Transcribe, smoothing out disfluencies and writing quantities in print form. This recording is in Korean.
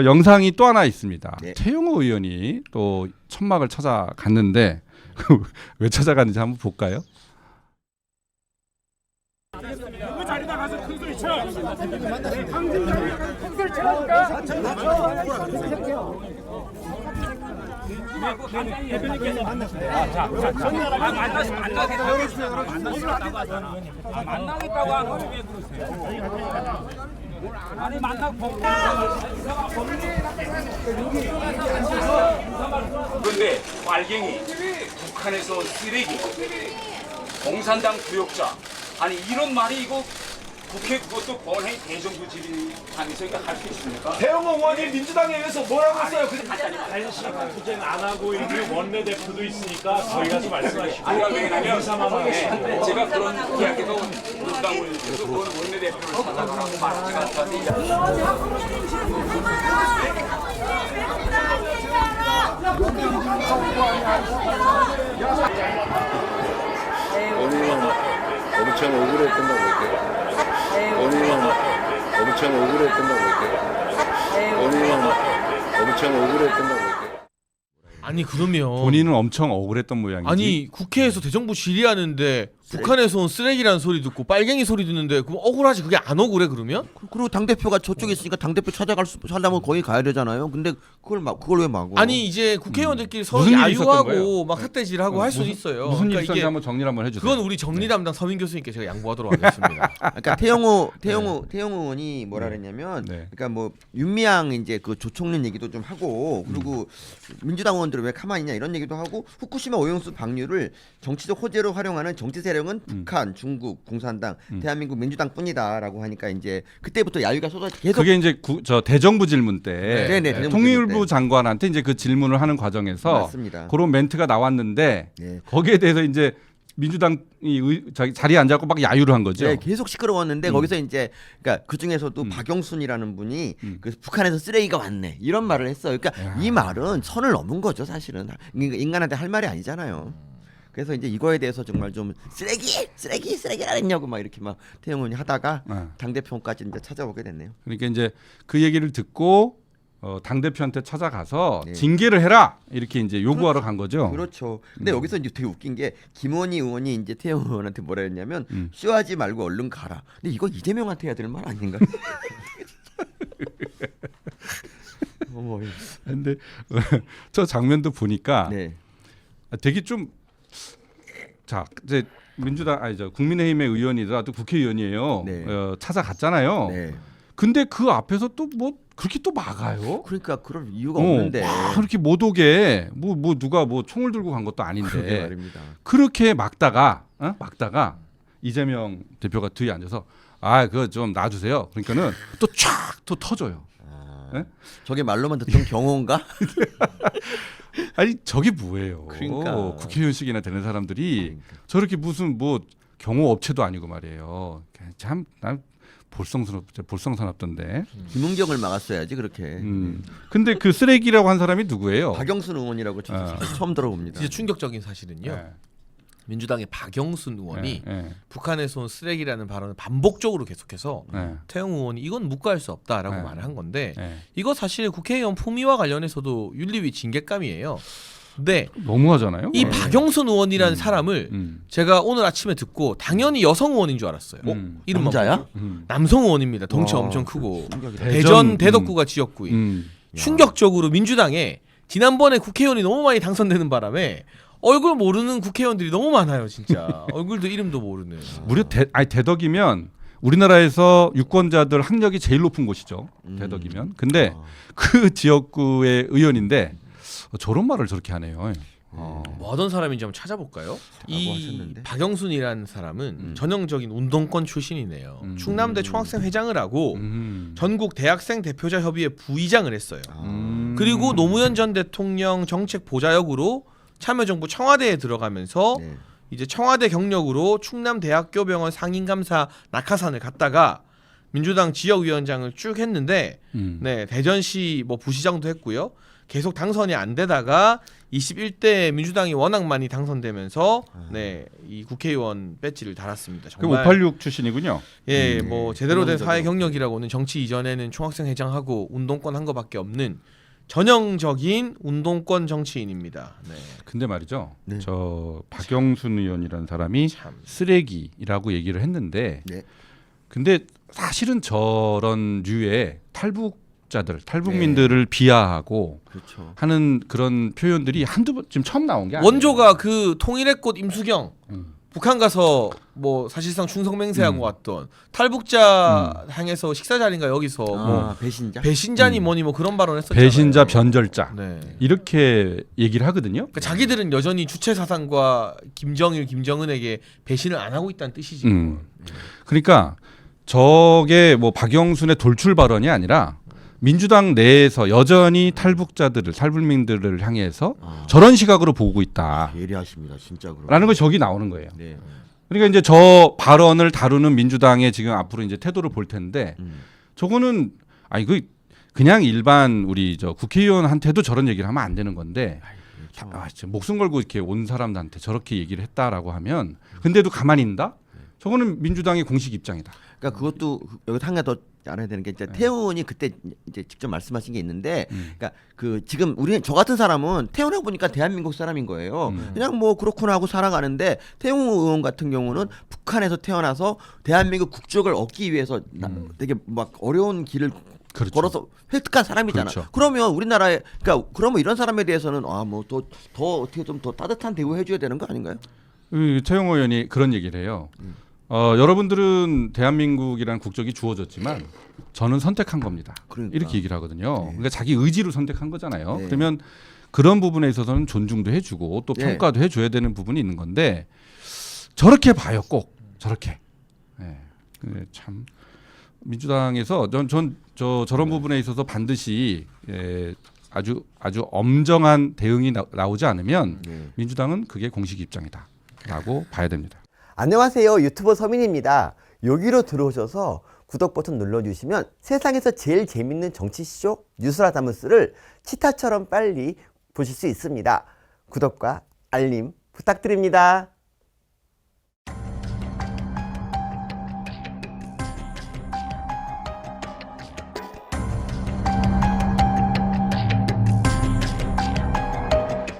영상이 또 하나 있습니다. 네. 최영호 의원이 또 천막을 찾아갔는데 왜 찾아갔는지 한번 볼까요? 그 자리다 가서 큰 소리 쳐. 당신 자리다 가서 큰 소리 치라니까. 대표님께서 만나겠다고 하는 거 왜 그러세요? 아니 만나고 그런데 빨갱이, 북한에서 쓰레기, 공산당 부역자, 아니 이런 말이 이거 국회 그것도 권해 대정부 질의하면서 이거 할 수 있습니까? 태영호 의원이 민주당에 의해서 뭐라고 했어요? 아니, 투쟁 안 하고 있는 원내대표도 있으니까 저희 가서 말씀하시고 아니 왜냐면 제가 그런 이야기도 민주당 의원님께서 그건 원내대표를 찾아가라고 말하지 않았는데 본인은 엄청 억울했던다고 볼게요. 본인은 엄청 억울했던다고 볼게요. 본인은 엄청 억울했던다고 볼게요. 아니 그러면 본인은 엄청 억울했던 모양이지. 아니 국회에서 대정부 질의하는데 북한에서 온 쓰레기라는 소리 듣고 빨갱이 소리 듣는데 그럼 억울하지? 그게 안 억울해 그러면? 그리고 당 대표가 저쪽에 있으니까 당 대표 찾아가려면 거기 가야 되잖아요. 근데 그걸 왜 막어? 아니 이제 국회의원들끼리 서로 무슨 일이 있었던 야유하고 거예요? 막 삿대질하고 할 수도 있어요. 무슨 일이 그러니까 있었는지 이게 한번 정리를 한번 해주세요. 그건 우리 정리 담당 서민 교수님께 제가 양보하도록 하겠습니다. 그러니까 태영호 의원이 뭐라 그랬냐면, 네. 그러니까 뭐 윤미향 이제 그 조총련 얘기도 좀 하고, 그리고 민주당 의원들은 왜 가만히 있냐 이런 얘기도 하고, 후쿠시마 오염수 방류를 정치적 호재로 활용하는 정치 세력은 북한, 중국, 공산당, 대한민국 민주당뿐이다라고 하니까 이제 그때부터 야유가 쏟아 계속. 그게 이제 저 대정부 질문 때 네네, 대정부 통일부 질문 때. 장관한테 이제 그 질문을 하는 과정에서 맞습니다. 그런 멘트가 나왔는데 네. 거기에 대해서 이제 민주당이 자리에 앉아갖고 막 야유를 한 거죠. 네, 계속 시끄러웠는데 거기서 이제 그러니까 그 중에서도 박영순이라는 분이 그 북한에서 쓰레기가 왔네 이런 말을 했어요. 그러니까 이 말은 선을 넘은 거죠, 사실은. 인간한테 할 말이 아니잖아요. 그래서 이제 이거에 대해서 정말 좀 쓰레기라 했냐고 막 이렇게 막 태영훈이 하다가 당 대표까지 이제 찾아오게 됐네요. 그러니까 이제 그 얘기를 듣고 당 대표한테 찾아가서 네. 징계를 해라 이렇게 이제 요구하러 간 거죠. 그렇죠. 근데 여기서 이제 되게 웃긴 게 김원희 의원이 이제 태영 의원한테 뭐라 했냐면 쇼하지 말고 얼른 가라. 근데 이거 이재명한테 해야 될 말 아닌가? 어머. 근데 저 장면도 보니까 네. 되게 좀 자 이제 민주당 아니죠 국민의힘의 의원이더라도 국회의원이에요. 네. 찾아갔잖아요. 네. 근데 그 앞에서 또 뭐 그렇게 또 막아요. 그러니까 그럴 이유가 없는데. 그렇게 못 오게 뭐 누가 뭐 총을 들고 간 것도 그러게 아닌데 말입니다. 그렇게 막다가 이재명 대표가 뒤에 앉아서 그거 좀 놔주세요. 그러니까는 또 촥 또 터져요. 네? 저게 말로만 듣던 경호인가? 아니 저게 뭐예요? 그러니까. 국회의원식이나 되는 사람들이 저렇게 무슨 뭐 경호 업체도 아니고 말이에요. 참 난 볼썽사납던데. 김은경을 막았어야지 그렇게. 근데 그 쓰레기라고 한 사람이 누구예요? 박영순 의원이라고 저도 처음 들어봅니다. 진짜 충격적인 사실은요. 네. 민주당의 박영순 의원이 네. 북한에서 온 쓰레기라는 발언을 반복적으로 계속해서 네. 태영 의원이 이건 묵과할 수 없다라고 네. 말을 한 건데 네. 이거 사실 국회의원 품위와 관련해서도 윤리위 징계감이에요. 근데 너무하잖아요. 이 박영순 의원이라는 사람을 제가 오늘 아침에 듣고 당연히 여성 의원인 줄 알았어요. 이름만 남자야? 보고. 남성 의원입니다. 덩치 와, 엄청 크고 충격이다. 대전 대덕구가 지역구인. 충격적으로 민주당에 지난번에 국회의원이 너무 많이 당선되는 바람에 얼굴 모르는 국회의원들이 너무 많아요, 진짜. 얼굴도 이름도 모르는. 무려 대덕이면 우리나라에서 유권자들 학력이 제일 높은 곳이죠. 대덕이면. 근데 그 지역구의 의원인데 저런 말을 저렇게 하네요. 뭐 하던 사람인지 한번 찾아볼까요? 이 하셨는데? 박영순이라는 사람은 전형적인 운동권 출신이네요. 충남대 총학생 회장을 하고 전국 대학생 대표자 협의회 부의장을 했어요. 그리고 노무현 전 대통령 정책 보좌역으로 참여정부 청와대에 들어가면서 네. 이제 청와대 경력으로 충남대학교병원 상임감사 낙하산을 갔다가 민주당 지역위원장을 쭉 했는데 네, 대전시 뭐 부시장도 했고요. 계속 당선이 안 되다가 21대 민주당이 워낙 많이 당선되면서 네, 이 국회의원 배지를 달았습니다. 그 정말 586 출신이군요. 예, 뭐 제대로 된 전형적으로. 사회 경력이라고는 정치 이전에는 총학생 회장하고 운동권 한 거밖에 없는 전형적인 운동권 정치인입니다. 네. 근데 말이죠. 네. 저 박영순 의원이라는 사람이 참. 쓰레기라고 얘기를 했는데 네. 근데 사실은 저런 류의 탈북민들을 비하하고 그렇죠. 하는 그런 표현들이 한두 번 지금 처음 나온 게 아니에요. 원조가 그 통일의 꽃 임수경 음. 북한 가서 뭐 사실상 충성맹세하고 왔던 탈북자 향해서 식사 자리인가 여기서 뭐 배신자. 배신자니 뭐니 뭐 그런 발언했었잖아요. 배신자 변절자 네. 이렇게 얘기를 하거든요. 그러니까 자기들은 여전히 주체 사상과 김정일, 김정은에게 배신을 안 하고 있다는 뜻이지. 그러니까 저게 뭐 박영순의 돌출 발언이 아니라 민주당 내에서 여전히 탈북민들을 향해서 저런 시각으로 보고 있다라는 예리하십니다, 진짜 그럼. 것이 저기 나오는 거예요. 네. 그러니까 이제 저 발언을 다루는 민주당의 지금 앞으로 이제 태도를 볼 텐데 저거는 이거 그냥 일반 우리 저 국회의원한테도 저런 얘기를 하면 안 되는 건데 진짜 목숨 걸고 이렇게 온 사람들한테 저렇게 얘기를 했다라고 하면 근데도 가만히 있다? 저거는 민주당의 공식 입장이다. 그러니까 그것도 여기 한 가지 더 알아야 되는 게 이제 태훈이 그때 이제 직접 말씀하신 게 있는데, 그러니까 그 지금 우리 저 같은 사람은 태훈하고 보니까 대한민국 사람인 거예요. 그냥 뭐 그렇구나 하고 살아가는데 태훈 의원 같은 경우는 북한에서 태어나서 대한민국 국적을 얻기 위해서 되게 막 어려운 길을 그렇죠. 걸어서 획득한 사람이잖아. 그렇죠. 그러면 우리나라에 그러니까 그러면 이런 사람에 대해서는 뭐 더 어떻게 좀 더 따뜻한 대우해 줘야 되는 거 아닌가요? 최영호 의원이 그런 얘기를 해요. 여러분들은 대한민국이라는 국적이 주어졌지만 저는 선택한 겁니다. 그러니까. 이렇게 얘기를 하거든요. 그러니까 자기 의지로 선택한 거잖아요. 네. 그러면 그런 부분에 있어서는 존중도 해주고 또 네. 평가도 해줘야 되는 부분이 있는 건데 저렇게 봐요, 꼭 저렇게. 네. 참 민주당에서 저런 부분에 있어서 반드시 아주 엄정한 대응이 나오지 않으면 민주당은 그게 공식 입장이다라고 봐야 됩니다. 안녕하세요. 유튜버 서민입니다. 여기로 들어오셔서 구독 버튼 눌러주시면 세상에서 제일 재밌는 정치쇼 뉴스라다무스를 치타처럼 빨리 보실 수 있습니다. 구독과 알림 부탁드립니다.